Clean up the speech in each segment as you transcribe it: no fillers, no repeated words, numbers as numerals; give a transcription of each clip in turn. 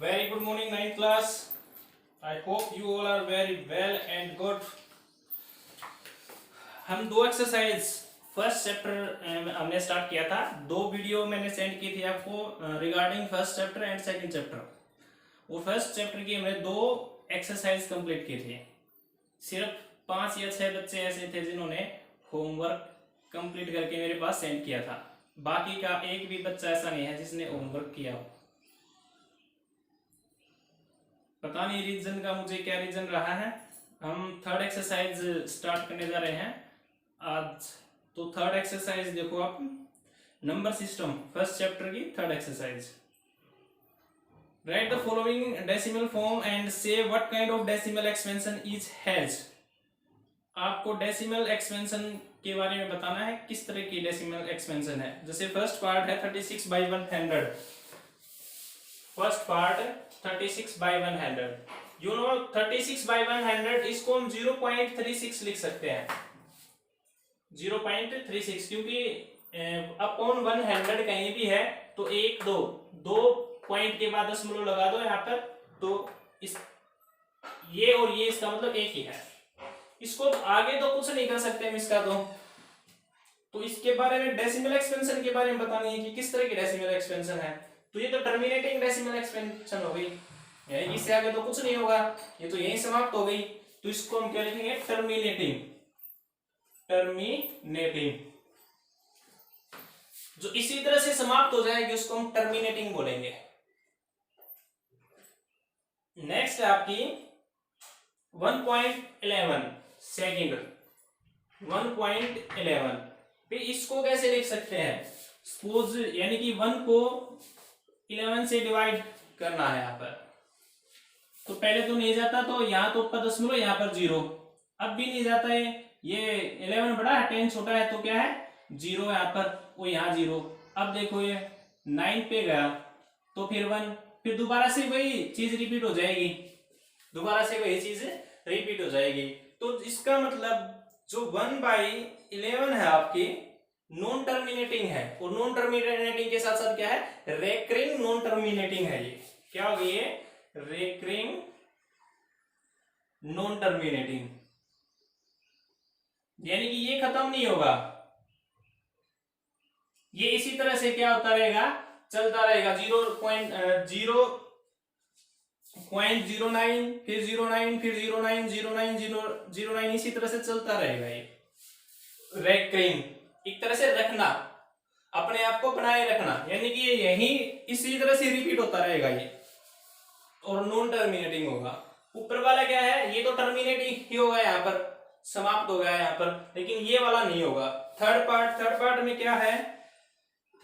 Very good morning, ninth class. I hope you all are very well and good. हम दो exercise first chapter हमने start किया था। दो वीडियो मैंने सेंड की थी आपको regarding first chapter and second chapter. और फर्स्ट चैप्टर की हमने दो एक्सरसाइज कंप्लीट की थी। सिर्फ 5 या 6 बच्चे ऐसे थे जिन्होंने होमवर्क कंप्लीट करके मेरे पास सेंड किया था। बाकी का एक भी बच्चा ऐसा नहीं है जिसने होमवर्क किया हो। पता नहीं रीजन का मुझे क्या रीजन रहा है। हम थर्ड एक्सरसाइज स्टार्ट करने जा रहे हैं आज। तो थर्ड एक्सरसाइज देखो आप, नंबर सिस्टम फर्स्ट चैप्टर की third exercise. Write the following decimal form and say what kind of decimal expansion each has. आपको डेसिमल एक्सपेंशन के बारे में बताना है, किस तरह की डेसिमल एक्सपेंशन है। जैसे फर्स्ट पार्ट है 36/100। First part 36/100। यू नो 36/100 इसको हम 0.36 लिख सकते हैं। 0.36 क्योंकि अपॉन 100 कहीं भी है तो एक दो पॉइंट के बाद दशमलव लगा दो यहाँ पर, तो इस ये और ये इसका मतलब एक ही है। इसको आगे तो कुछ नहीं कर सकते हम इसका तो इसके बारे में डेसिमल एक्सपेंशन के बारे में बतानी है कि किस तरह की डेसिमल एक्सपेंशन है। तो ये तो टर्मिनेटिंग डेसिमल एक्सपेंशन हो गई, इससे आगे तो कुछ नहीं होगा, ये तो यही समाप्त हो गई। तो इसको हम क्या लिखेंगे, टर्मिनेटिंग। जो इसी तरह से समाप्त हो जाएगी उसको हम टर्मिनेटिंग बोलेंगे। नेक्स्ट है आपकी 1.11 सेकेंड। 1.11 फिर इसको कैसे लिख सकते हैं। सपोज यानी कि 1 को 11 से डिवाइड करना है यहाँ पर, तो पहले तो नहीं जाता, तो यहाँ तो ऊपर दशमलव यहाँ पर 0। अब भी नहीं जाता है, ये 11 बड़ा है 10 छोटा है, तो क्या है 0 यहाँ पर, वो यहाँ 0। अब देखो ये 9 पे गया तो फिर 1, फिर दोबारा से वही चीज रिपीट हो जाएगी। तो इसका मतलब जो 1/11 है आपकी नॉन टर्मिनेटिंग है, और नॉन टर्मिनेटिंग के साथ साथ क्या है, रेकरिंग नॉन टर्मिनेटिंग है। ये क्या हो गई, ये रेकरिंग नॉन टर्मिनेटिंग, यानी कि ये खत्म नहीं होगा, ये इसी तरह से क्या होता रहेगा, चलता रहेगा। 0.09 फिर 09 फिर 09 09 09 इसी तरह से चलता रहेगा। ये रेकरिंग एक तरह से रखना, अपने आप को बनाए रखना, यानी कि ये यही इसी तरह से रिपीट होता रहेगा ये, और नॉन टर्मिनेटिंग होगा। ऊपर वाला क्या है, ये तो टर्मिनेटिंग ही होगा, यहाँ पर समाप्त हो गया यहाँ पर, लेकिन ये वाला नहीं होगा। थर्ड पार्ट में क्या है,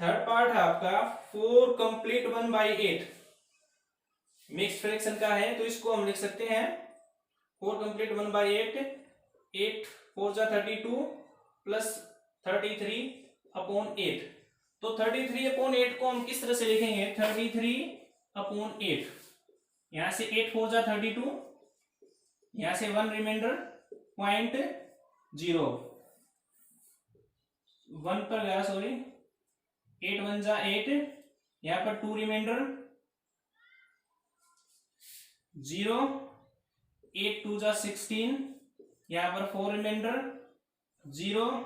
थर्ड पार्ट है आपका 4 कंप्लीट 1/8 मिक्स फ्रैक्शन का है, तो इसको हम लिख सकते हैं 4 कंप्लीट 1/8 8 4 जा 32 प्लस 33/8। तो 33/8 को हम किस तरह से लिखेंगे, 33/8। यहां से 8 4 जा 32, यहां से 1 रिमाइंडर 0.0 1 पर गया, सॉरी 8 1 जा 8, यहां पर 2 रिमाइंडर 0, 8 2 जा 16, यहां पर 4 रिमाइंडर 0,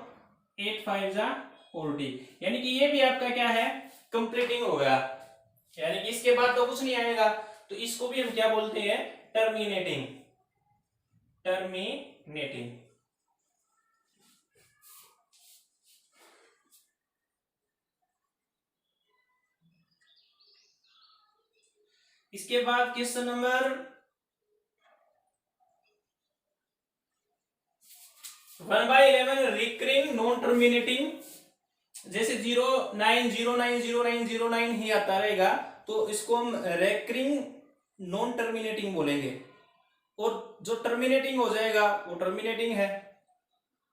8 5 जा 40। यानी कि ये भी आपका क्या है, कंप्लीटिंग हो गया, यानी कि इसके बाद तो कुछ नहीं आएगा, तो इसको भी हम क्या बोलते हैं, टर्मिनेटिंग। इसके बाद question number 1/11 recurring non terminating. जैसे 09 ही आता रहेगा, तो इसको हम रेकरिंग नॉन टर्मिनेटिंग बोलेंगे, और जो टर्मिनेटिंग हो जाएगा वो टर्मिनेटिंग है।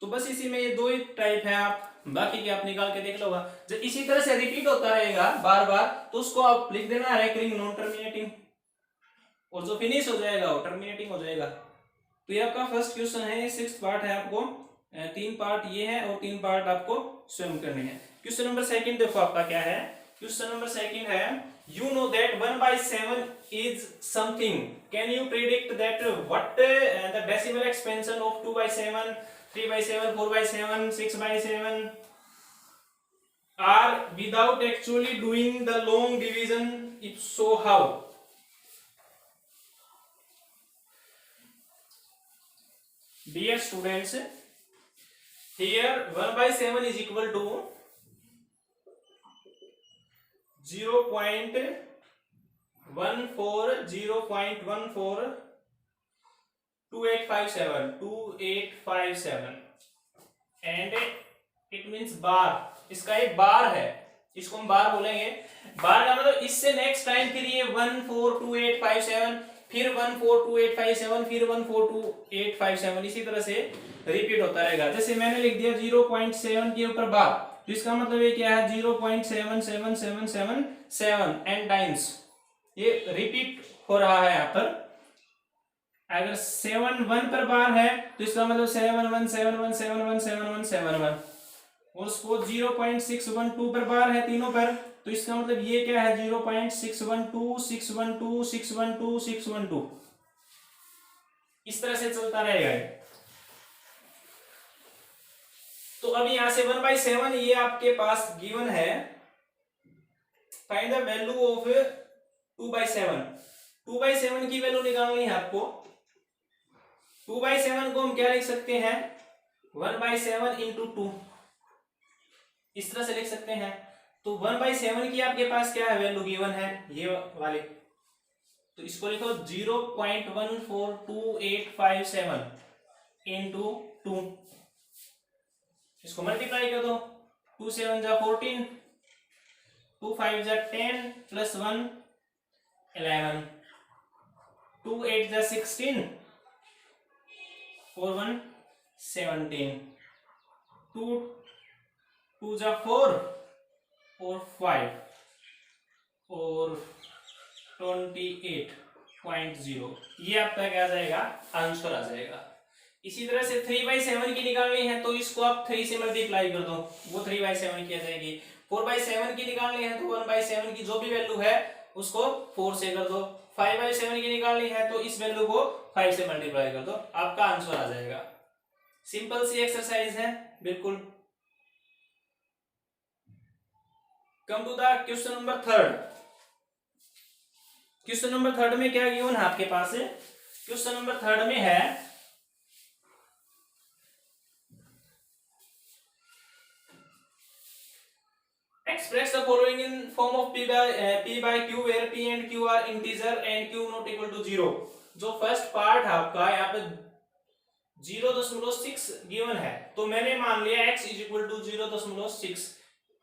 तो बस इसी में ये दो ही टाइप है, आप बाकी के आप निकाल के देख लो। जब इसी तरह से रिपीट होता रहेगा बार बार, तो उसको आप लिख देना रेकरिंग नॉन टर्मिनेटिंग, और जो फिनिश हो जाएगा वो टर्मिनेटिंग हो जाएगा। तो ये आपका फर्स्ट क्वेश्चन है, 6th पार्ट है, आपको 3 पार्ट ये है और 3 पार्ट आपको स्वयं करने हैं। क्वेश्चन नंबर सेकंड देखो आपका क्या है। क्वेश्चन नंबर सेकंड है You know that 1 by 7 is something. Can you predict that what the decimal expansion of 2 by 7, 3 by 7, 4 by 7, 6 by 7 are without actually doing the long division? If so, how? Dear students, here 1 by 7 is equal to 0.14, 2857 and it means bar, इसका एक बार है, इसको हम बार बोलेंगे। बार का मतलब इससे next time फिर ये 142857, फिर 142857, फिर 142857, इसी तरह से रिपीट होता रहेगा। जैसे मैंने लिख दिया 0.7 के ऊपर बार, तो इसका मतलब ये क्या है 0.77777 एन टाइम्स ये रिपीट हो रहा है यहाँ पर। अगर 7 1 पर बार है तो इसका मतलब 7171717171 और सपोज 0.612 पर बार है तीनों पर, तो इसका मतलब ये क्या है 0.612612612 इस तरह से चलता रहेगा। तो अब यहां से 1 by 7 ये आपके पास गिवन है। Find the value of 2 by 7। 2 by 7 की वैल्यू निकालनी है आपको। 2 by 7 को हम क्या लिख सकते हैं 1 by 7 into 2 इस तरह से लिख सकते हैं। तो 1 by 7 की आपके पास क्या है वैल्यू गिवन है ये वाले, तो इसको लिखो 0.14287 into 2, इसको मल्टीप्लाई कर दो। 2 7 जा 14, 2 5 जा 10 प्लस 1 11, 2 8 जा 16, 4 1 17, 2 2 जा 4 और 5 और 28.0 ये आपका क्या आ जाएगा आंसर आ जाएगा। इसी तरह से 3 by 7 की निकालनी है तो इसको आप 3 से मल्टीप्लाई कर दो, वो 3 by 7 की आ जाएगी। 4 by 7 की निकालनी है तो 1 by 7 की जो भी वैल्यू है उसको 4 से कर दो। 5 by 7 की निकालनी है तो इस वैल्यू को 5 से मल्टीप्लाई कर दो, आपका आंसर आ जाएगा। सिंपल सी एक्सरसाइज है बिल्कुल। Come to the question number 3। Question number 3 में क्या गिवन है आपके पास? क्वेश्चन नंबर 3 में है express the following in form of p by q where p and q are integer and q not equal to 0। जो first part है आपका यहाँ पे 0.6 गिवन है, तो मैंने मान लिया x इज इक्वल टू 0.6,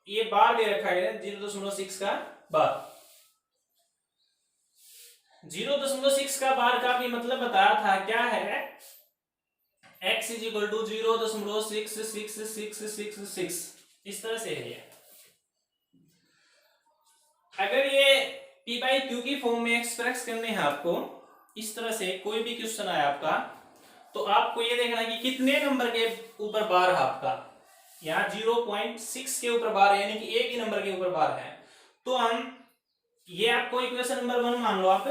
ये बार दे रखा है 0.6 का बार। 0.6 का बार का भी मतलब बताया था क्या है, x इज इक्वल टू 0.6666 इस तरह से है ये। अगर ये p by q की फॉर्म में एक्सप्रेस करने हैं आपको, इस तरह से कोई भी क्वेश्चन आया आपका, तो आपको ये देखना है कि कितने नंबर के ऊपर बार है आपका। यहाँ 0.6 के ऊपर बार है, यानी कि एक ही नंबर के ऊपर बार है। तो हम ये आपको इक्वेशन नंबर 1 मान लो आप,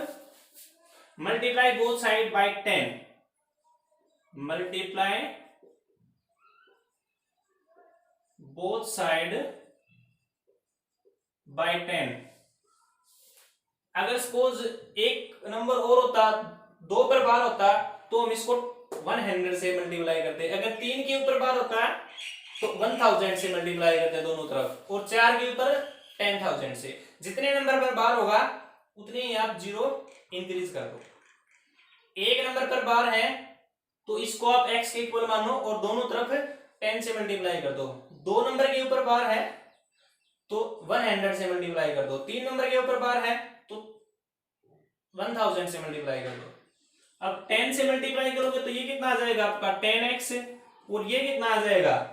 multiply both side by 10, multiply both side by 10। अगर सपोज एक नंबर और होता 2 पर बार होता तो हम इसको 100 से मल्टीप्लाई करते, अगर 3 के ऊपर बार होता तो 1000 से मल्टीप्लाई करते दोनों तरफ, और 4 के ऊपर 10,000 से। जितने नंबर पर बार होगा उतने ही आप 0 इंक्रीज कर दो। एक नंबर पर बार है तो इसको आप x के इक्वल मानो और दोनों तरफ 10 से मल्टीप्लाई कर दो। 2 नंबर के ऊपर बार है तो 100 से मल्टीप्लाई कर दो। 3 नंबर के ऊपर बार है तो 1000 से मल्टीप्लाई कर दो। अब 10 से मल्टीप्लाई करोगे तो ये कितना आ जाएगा आपका 10x, और ये कितना आ जाएगा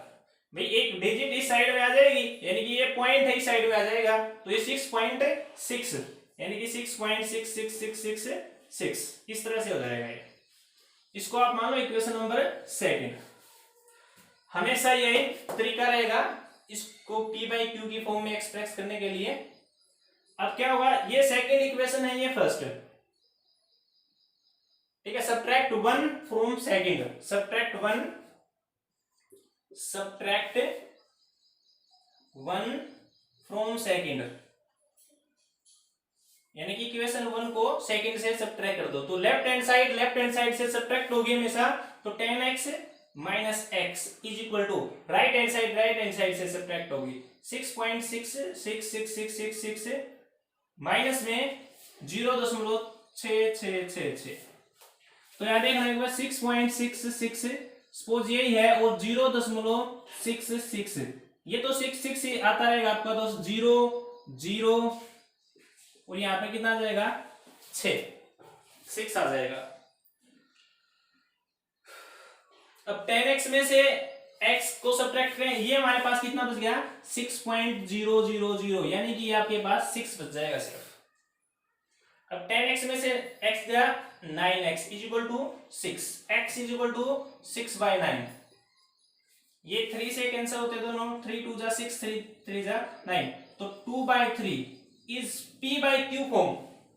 भाई, एक डिजिट इस साइड में आ जाएगी, यानी कि ये पॉइंट है इस साइड में आ जाएगा, तो ये 6.6 यानी कि 6.6666 इस तरह से हो जाएगा ये। इसको आप मान लो इक्वेशन नंबर 2। हमेशा यही तरीका रहेगा इसको p by q की फॉर्म में एक्सप्रेस करने के लिए। अब क्या होगा, ये सेकेंड इक्वेशन है, ये फर्स्ट, ठीक है। Subtract 1 from second, subtract 1 from second, यानी कि इक्वेशन 1 को सेकंड से सब्ट्रैक्ट कर दो। तो लेफ्ट हैंड साइड से सब्ट्रैक्ट होगी हमेशा, तो 10x minus x is equal to right hand side से सब्ट्रैक्ट होगी 6.666666 माइनस में 0.6666। तो यहाँ देखना एक बार 6.66 सपोज यही है, और 0.66 ये तो 6 ही आता रहेगा आपका, तो 0 0 और यहाँ पे कितना आ जाएगा 6 आ जाएगा। अब 10x में से x को सब्ट्रैक्ट करें, ये हमारे पास कितना बच गया 6.000, यानी कि आपके पास 6 बच जाएगा सिर्फ। अब 10x में से x गया 9x is equal to 6, x is equal to 6/9, ये 3 से कैंसिल होते दोनों, 3 2 जा 6, 3 3 जा 9, तो 2/3 is p by q form,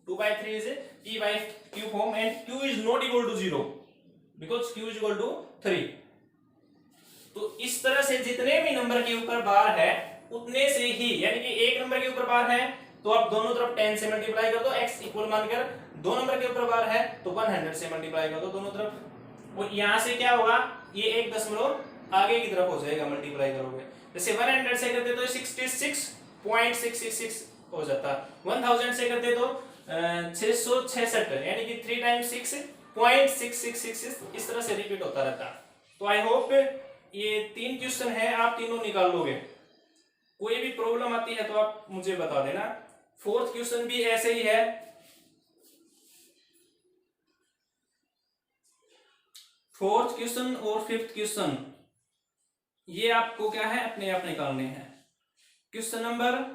2/3 is p by q form and q is not equal to 0 because q is equal to 3। तो इस तरह से जितने भी नंबर के ऊपर बार है उतने से ही, यानी कि एक नंबर के ऊपर बार है तो आप दोनों तरफ 10 से मल्टीप्लाई कर दो, x इक्वल मानकर, दो नंबर के ऊपर बार है तो 100 से मल्टीप्लाई कर दो दोनों तरफ, और यहां से क्या होगा, ये 1 दशमलव आगे की तरफ हो जाएगा मल्टीप्लाई करोगे। जैसे 100 से करते तो 66.666 हो जाता, 1000 से करते तो 666, यानी कि 3 times 6.6666 इस तरह से रिपीट होता रहता। तो आई होप ये 3 क्वेश्चन है, आप तीनों निकाल लोगे। कोई भी प्रॉब्लम आती है तो आप मुझे बता देना। फोर्थ क्वेश्चन भी ऐसे ही है, फोर्थ क्वेश्चन और फिफ्थ क्वेश्चन ये आपको क्या है अपने आप निकालने हैं। Question number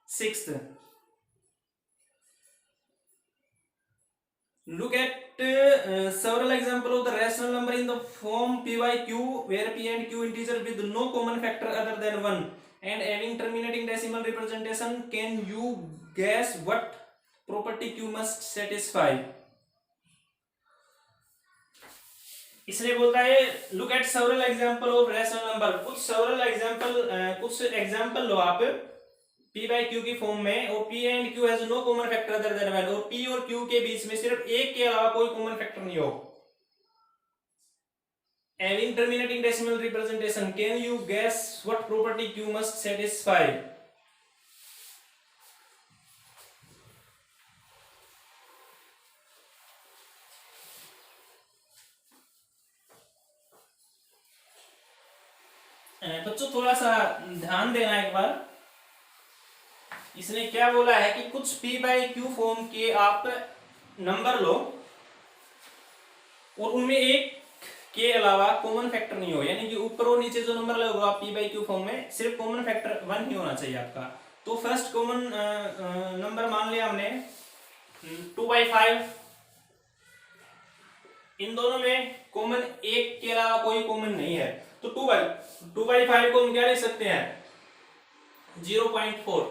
6, look at several example of the rational number in the form p by q where p and q integer with no common factor other than 1 and having terminating decimal representation, can you guess what property q must satisfy। इसलिए बोलता है look at several example of rational number, कुछ several example, कुछ example लो आप p by q की form में, और p and q has no common factor other than 1, और p और q के बीच में सिर्फ एक के अलावा कोई कॉमन फैक्टर नहीं हो। Having terminating decimal representation, can you guess what property q must satisfy। बच्चों थोड़ा सा ध्यान देना एक बार, इसने क्या बोला है कि कुछ p by q फॉर्म के आप नंबर लो और उनमें एक के अलावा कॉमन फैक्टर नहीं हो, यानी कि ऊपर और नीचे जो नंबर लगेगा आप p by q फॉर्म में सिर्फ कॉमन फैक्टर 1 ही होना चाहिए आपका। तो फर्स्ट कॉमन नंबर मान लिया हमने 2/5, इन दोनों में कॉमन एक के अलावा कोई कॉमन नहीं है, तो 2/5 को हम क्या लिख सकते हैं 0.4,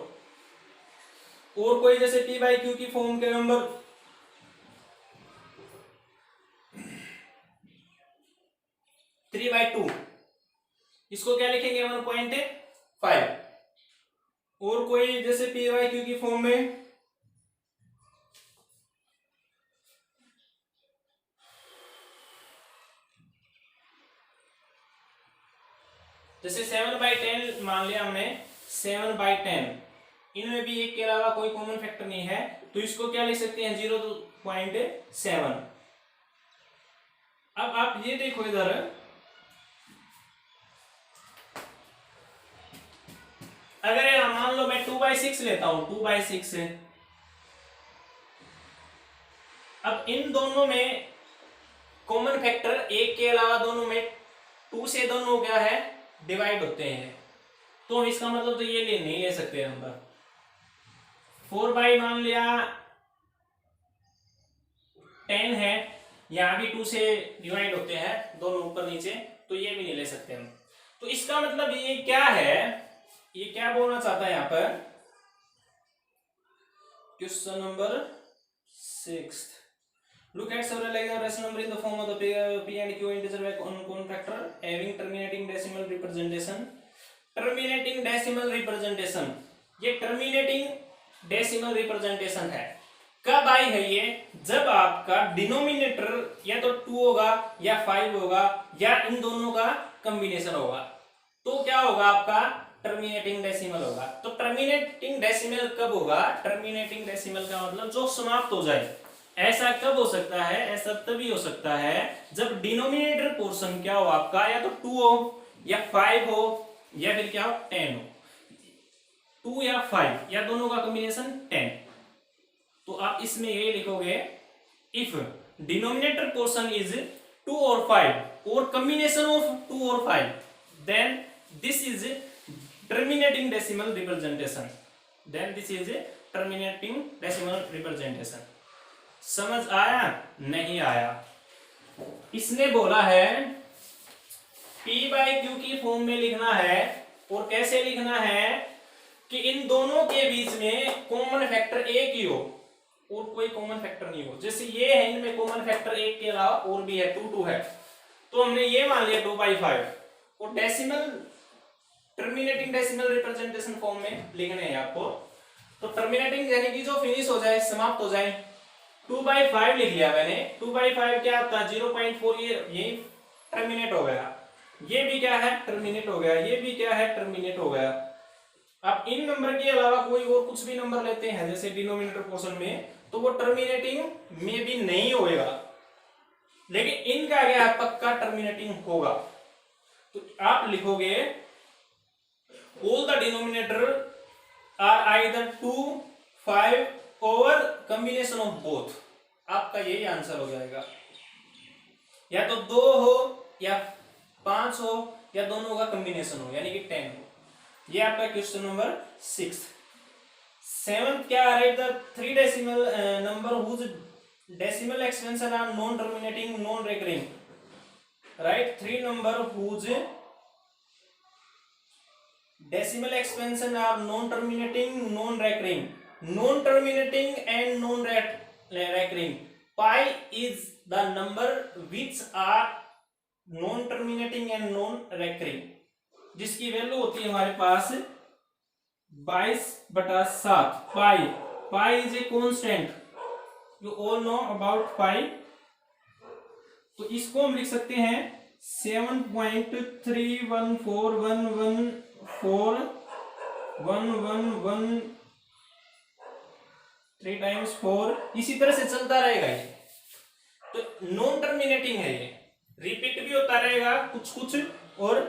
और कोई जैसे p by q की फॉर्म के नंबर 3/2, इसको क्या लिखेंगे 1.5, और कोई जैसे p by q की फॉर्म में जैसे 7/10 मान लिया हमने, 7/10, इनमें भी एक के अलावा कोई कॉमन फैक्टर नहीं है, तो इसको क्या लिख सकते हैं 0.7। अब आप ये देखो इधर, अगर मान लो मैं 2/6 लेता हूं, 2/6, अब इन दोनों में कॉमन फैक्टर एक के अलावा दोनों में 2 से दोनों क्या है डिवाइड होते हैं, तो इसका मतलब तो ये नहीं ले सकते नंबर। 4/, मान लिया 10 है, यहां भी 2 से डिवाइड होते हैं दोनों ऊपर नीचे, तो ये भी नहीं ले सकते हम। तो इसका मतलब ये क्या है, ये क्या बोलना चाहता है यहां पर Question number 6. Look at several example rational number in the form of the p and q integer by common factor having terminating decimal representation. Terminating decimal representation, ये terminating decimal representation है. कब आई है ये? जब आपका डिनोमिनेटर या तो 2 होगा या 5 होगा या इन दोनों का कॉम्बिनेशन होगा, तो क्या होगा आपका टर्मिनेटिंग डेसिमल होगा. तो टर्मिनेटिंग डेसिमल कब होगा? टर्मिनेटिंग डेसिमल का मतलब जो समाप्त हो जाए. ऐसा कब हो सकता है? ऐसा तभी हो सकता है जब डिनोमिनेटर पोर्शन क्या हो आपका, या तो 2 हो या 5 हो या फिर क्या हो 10 हो. 2 या 5 या दोनों का कॉम्बिनेशन 10. तो आप इसमें ये लिखोगे इफ डिनोमिनेटर पोर्शन इज 2 और 5 और कॉम्बिनेशन ऑफ 2 और 5 then this is terminating decimal representation. Then this is a terminating decimal representation. समझ आया? नहीं आया? इसने बोला है p by q की फॉर्म में लिखना है. और कैसे लिखना है कि इन दोनों के बीच में कॉमन फैक्टर एक ही हो और कोई कॉमन फैक्टर नहीं हो. जैसे ये है, इनमें कॉमन फैक्टर एक के अलावा और भी है, 2 है, तो हमने ये मान लिया 2/5 और decimal terminating decimal representation form में लिखने हैं आपको. तो टर्मिनेटिंग यानी कि जो फिनिश हो जाए, समाप्त हो जाए. 2/5 लिख लिया मैंने. 2/5 क्या होता है? 0.4. ये टर्मिनेट हो गया. ये भी क्या है? टर्मिनेट हो गया. ये भी क्या है? टर्मिनेट हो गया. अब इन नंबर के अलावा कोई और कुछ भी नंबर लेते हैं जैसे डिनोमिनेटर पोर्शन में, तो वो टर्मिनेटिंग में भी नहीं होएगा, लेकिन इनका क्या है? पक्का टर्मिनेटिंग होगा. तो आप लिखोगे all the denominator are either 2, 5 or combination of both. आपका यही आंसर हो जाएगा. या तो 2 हो या 5 हो या दोनों का कॉम्बिनेशन हो यानी कि 10 हो. ये आपका क्वेश्चन नंबर 6. 7th क्या है? The 3 decimal number whose decimal expansion are non terminating non recurring. Right, 3 number whose decimal expansion are non-terminating, non-recurring. Non-terminating and non-recurring. Pi is the number which are non-terminating and non-recurring, जिसकी value होती है हमारे पास 22/7. Pi is a constant. You all know about pi. तो इसको हम लिख सकते हैं 7.3141141 times 4. इसी तरह से चलता रहेगा ये. तो नॉन टर्मिनेटिंग है ये, रिपीट भी होता रहेगा कुछ कुछ और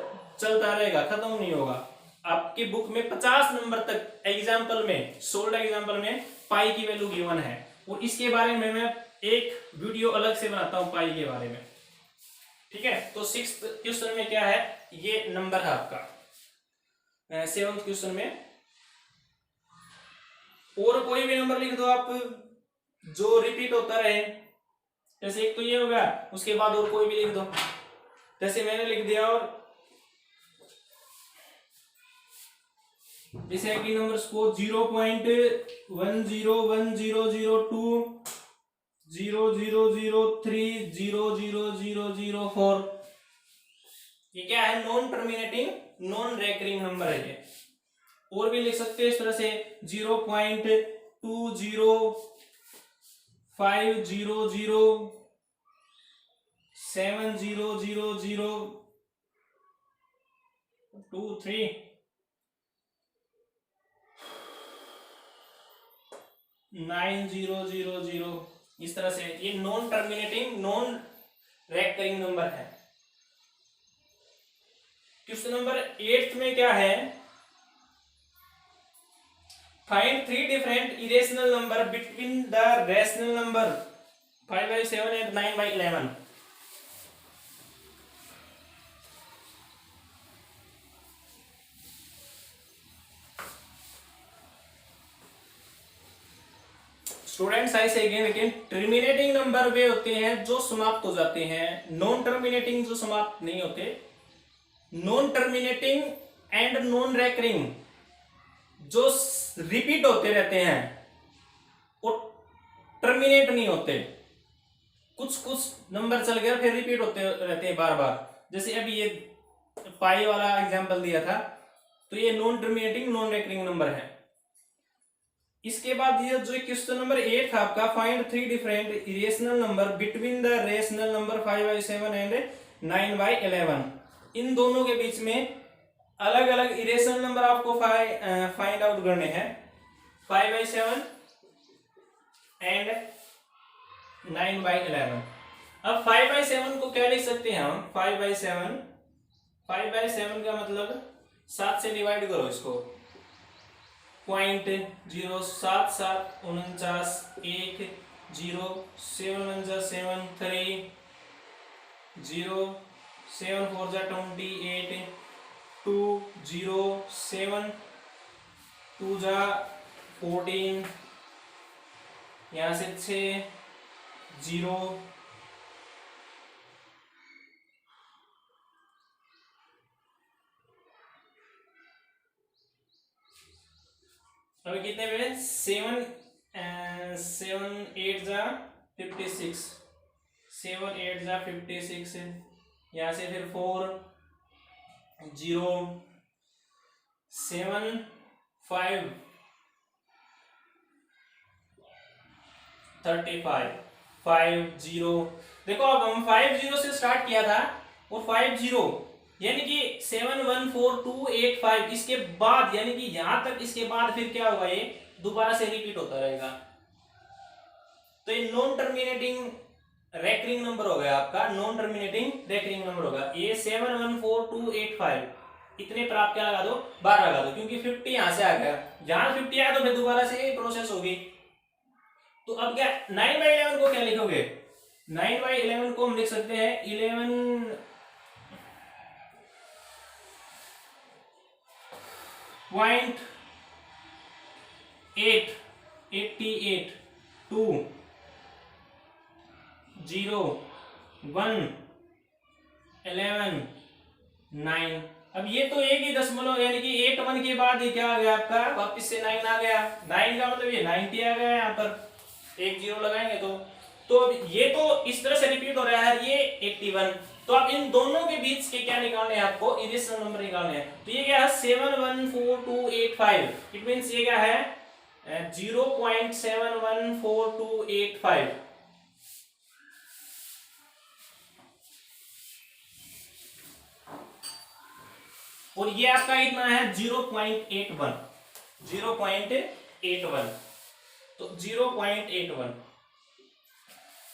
चलता रहेगा, खत्म नहीं होगा. आपकी बुक में 50 नंबर तक एग्जाम्पल में, सोल्ड एग्जाम्पल में पाई की वैल्यू गिवन है और इसके बारे में मैं एक वीडियो अलग से बनाता हूं पाई के बारे में. ठीक है. तो 6th क्वेश्चन में क्या है? ये नंबर है आपका. 7th क्वेश्चन में और कोई भी नंबर लिख दो आप जो रिपीट होता रहे. जैसे एक तो ये हो गया, उसके बाद और कोई भी लिख दो. जैसे मैंने लिख दिया और जैसे कि नंबर्स को 0.101002 0003 00004. ये क्या है? Non terminating non recurring number है ये. और भी लिख सकते हैं इस तरह से 0.205000700023 9000. इस तरह से ये non terminating non recurring number है. क्वेश्चन नंबर 8 में क्या है? Find 3 different irrational number between the rational number 5/7 and 9/11. Students I से अगेन टर्मिनेटिंग नंबर वे होते हैं जो समाप्त हो जाते हैं, नॉन टर्मिनेटिंग जो समाप्त नहीं होते. Non terminating and non recurring जो रिपीट होते रहते हैं. टर्मिनेट नहीं होते, कुछ कुछ नंबर चल गए फिर रिपीट होते रहते हैं बार बार। जैसे अभी ये पाई वाला एग्जांपल दिया था, तो ये non terminating non recurring number है। इसके बाद ये जो क्वेश्चन नंबर 8 था आपका, find 3 different irrational number between the rational number 5/7 and 9/11। इन दोनों के बीच में अलग अलग इरेशनल नंबर आपको फाइंड आउट करने हैं, 5/7 एंड 9/11। अब 5/7 को क्या लिख सकते हैं हम, 5/7 का मतलब 7 से डिवाइड करो इसको, 0.07749 1 0 7 1 7 3 0 7 4 28 2 0 7 2 14, यहाँ से 6 0 अभी कितने पे 7 7 8 56, 7 8 56, यहाँ से फिर 4 0 7 5 35 5 0। देखो अब हम 5 0 से स्टार्ट किया था और 5 0 यानी कि 7 1 4 2 8 5, इसके बाद यानी कि यहां तक, इसके बाद फिर क्या होगा, ये दोबारा से रिपीट होता रहेगा। तो ये नॉन टर्मिनेटिंग रेकरिंग नंबर हो गया आपका, नॉन टर्मिनेटिंग रेकरिंग नंबर होगा ये। 7 1 4 2 8 5 इतने पर आप क्या लगा दो, 12 लगा दो, क्योंकि 50 यहां से आ गया, जहां 50 आया तो फिर दोबारा से यही प्रोसेस होगी। तो अब क्या 9/11 को क्या लिखोगे, 9/11 को हम लिख सकते हैं 11 पॉइंट 8 88 2 0 1 11 9। अब ये तो एक ही दशमलव, यानी कि 8 1 के बाद ये क्या आ गया आपका, वापस से 9 आ गया। 9 का मतलब ये 90 आ गया, यहाँ पर एक 0 लगाएंगे तो अब ये तो इस तरह से रिपीट हो रहा है, ये 81। तो आप इन दोनों के बीच के क्या निकालने हैं आपको, इरेशनल नंबर निकालने हैं। तो ये क्या है 7 1 4 2 8 5, इट मींस ये क्या है 0.71428 और ये आपका कितना है 0.81, 0.81। तो 0.81,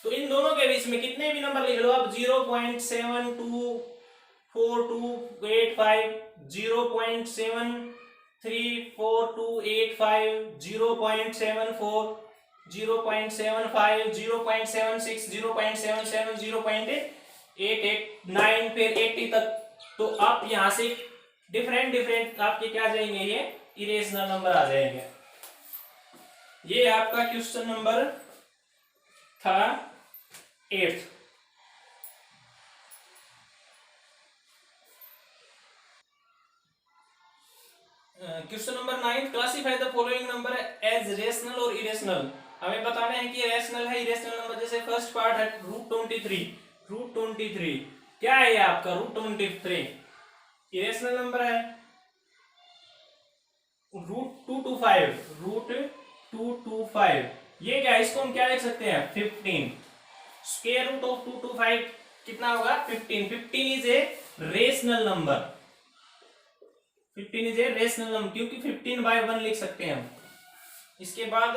तो इन दोनों के बीच में कितने भी नंबर लिख लो आप, 0.72428 0.73428 0.74 0.75 0.76 0.77 0.889 फिर 80 तक। तो आप यहां से डिफरेंट आपके क्या आ जाएंगे, ये इरेशनल नंबर आ जाएंगे। ये आपका क्वेश्चन नंबर था 8th। Question number 9, classify the following number as rational और इरेशनल। हमें बताना है कि रेशनल है इरेशनल नंबर। जैसे फर्स्ट पार्ट है √23 क्या है ये आपका √23 इरेशनल नंबर है। √225 ये क्या है, इसको हम क्या लिख सकते हैं 15। स्क्वायर रूट ऑफ 225 कितना होगा 15। 15 is a rational number, 15 is a rational number, क्योंकि 15/1 लिख सकते हैं हम। इसके बाद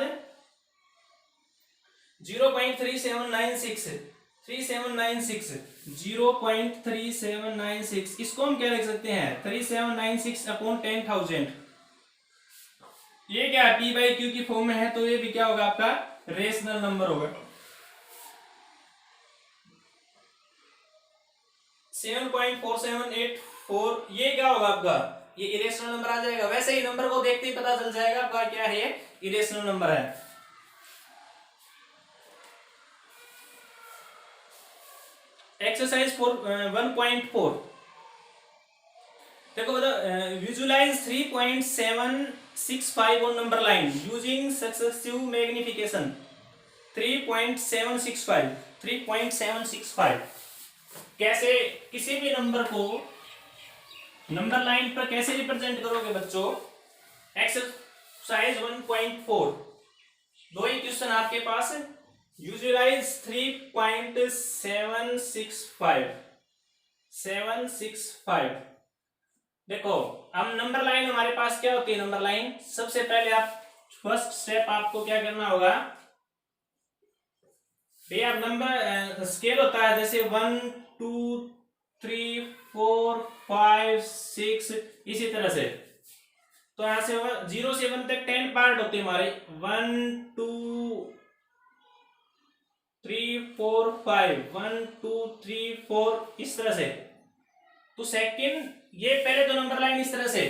0.3796 0.3796 इसको हम क्या लिख सकते हैं 3796 अपॉन 10,000। ये क्या है P/Q की फॉर्म में है, तो ये भी क्या होगा आपका रेशनल नंबर होगा। 7.4784 ये क्या होगा आपका, ये इरेशनल नंबर आ जाएगा। वैसे ही नंबर को देखते ही पता चल जाएगा आपका क्या है, ये इरेशनल नंबर है। एक्सरसाइज 1.4 देखो visualise 3.765 on number line using successive magnification. 3.765 3.765 कैसे किसी भी नंबर को नंबर लाइन पर कैसे रिप्रेजेंट करोगे बच्चों? एक्सरसाइज 1.4 दो ही क्वेश्चन आपके पास है। यूजुलाइज 3.765 देखो हम नंबर लाइन हमारे पास क्या होती है? नंबर लाइन सबसे पहले आप फर्स्ट स्टेप आपको क्या करना होगा भैया? नंबर स्केल होता है जैसे 1 2 3 4 5 6 इसी तरह से। तो यहां से 0 से 1 तक 10 पार्ट होते हैं हमारे 1 2 3 4 5 1 2 3 4 इस तरह से। तो सेकंड ये पहले तो नंबर लाइन इस तरह से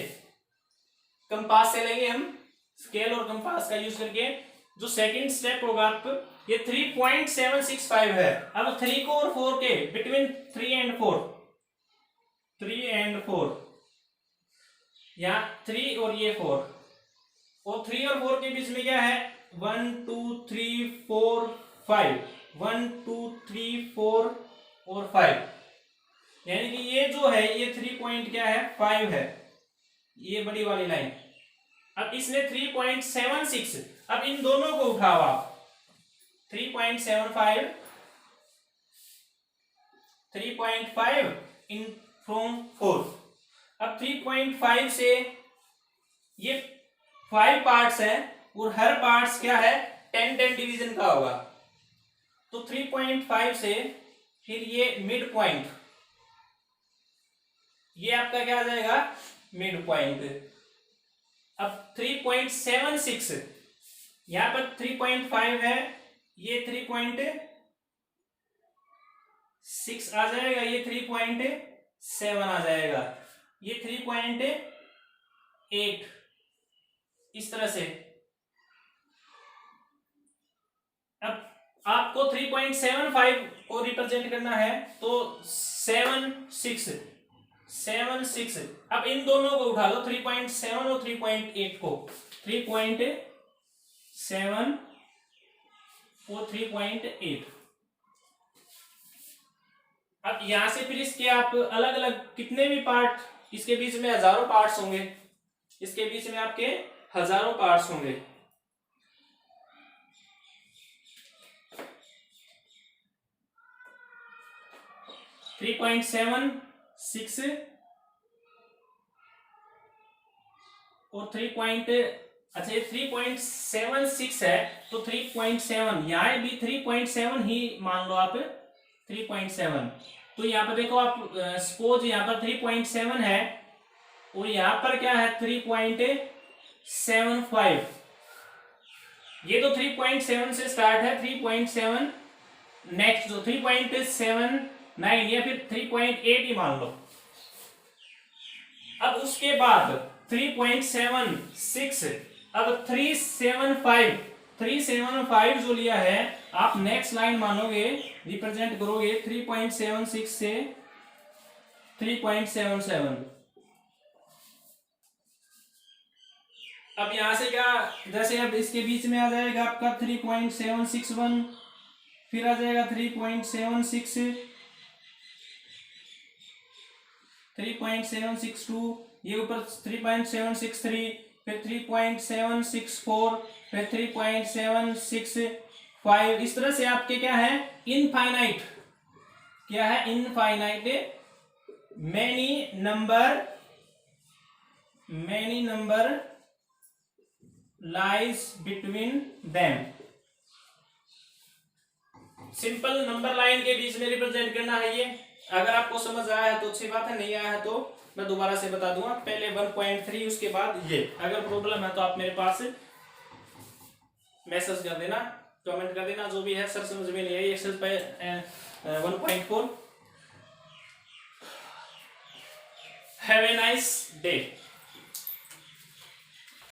कंपास से लेंगे हम, स्केल और कंपास का यूज करके। जो सेकंड स्टेप होगा आप ये 3.765 है। अब 3 को और 4 के बिटवीन 3 एंड 4 यहाँ 3 और ये 4 और 3 और 4 के बीच में क्या है? 1 2 3 4 5 1 2 3 4 और 5 यानी कि ये जो है ये 3 पॉइंट क्या है? 5 है ये बड़ी वाली लाइन। अब इसने 3.76 अब इन दोनों को उठाओ आप 3.75 3.5 इन फ्रॉम 4। अब 3.5 से ये 5 पार्ट्स हैं और हर पार्ट्स क्या है? 10 डिवीजन का होगा। तो 3.5 से फिर ये मिड पॉइंट ये आपका क्या आ जाएगा? Mid point. अब 3.76 यहां पर 3.5 है ये 3.6 आ जाएगा, ये 3.7 आ जाएगा, ये 3.8 इस तरह से। अब आपको 3.75 को रिप्रेजेंट करना है तो 7 6 अब इन दोनों को उठा लो 3.7 और 3.8 को 3.7 और 3.8। अब यहां से फिर इसके आप अलग अलग कितने भी पार्ट इसके बीच में हजारों पार्ट्स होंगे, इसके बीच में आपके हजारों पार्ट्स होंगे। थ्री पॉइंट सेवन सिक्स और 3.76 है तो 3.7 यहाँ भी 3.7 ही मान लो आप 3.7। तो यहाँ पर देखो आप सपोज यहाँ पर 3.7 है और यहाँ पर क्या है 3.75। ये तो 3.7 से स्टार्ट है 3.7 नेक्स्ट जो 3.79 या फिर 3.8 ही मान लो। अब उसके बाद 3.76 अब 375 जो लिया है आप नेक्स्ट लाइन मानोगे रिप्रेजेंट करोगे 3.76 से 3.77। अब यहां से क्या जैसे अब इसके बीच में आ जाएगा आपका 3.761 फिर आ जाएगा 3.762 3.762 ये ऊपर 3.763 फिर 3.764 फिर 3.765 इस तरह से आपके क्या है इनफाइनाइट क्या है infinite many number lies between them. Simple number line के बीच में रिप्रेजेंट करना है ये। अगर आपको समझ आया है तो अच्छी बात है, नहीं आया है तो मैं दोबारा से बता दूंगा। पहले 1.3 उसके बाद ये। अगर प्रॉब्लम है तो आप मेरे पास मैसेज कर देना, कमेंट कर देना, जो भी है सर समझ में नहीं आई एक्सरसाइज पे 1.4। Have a nice day.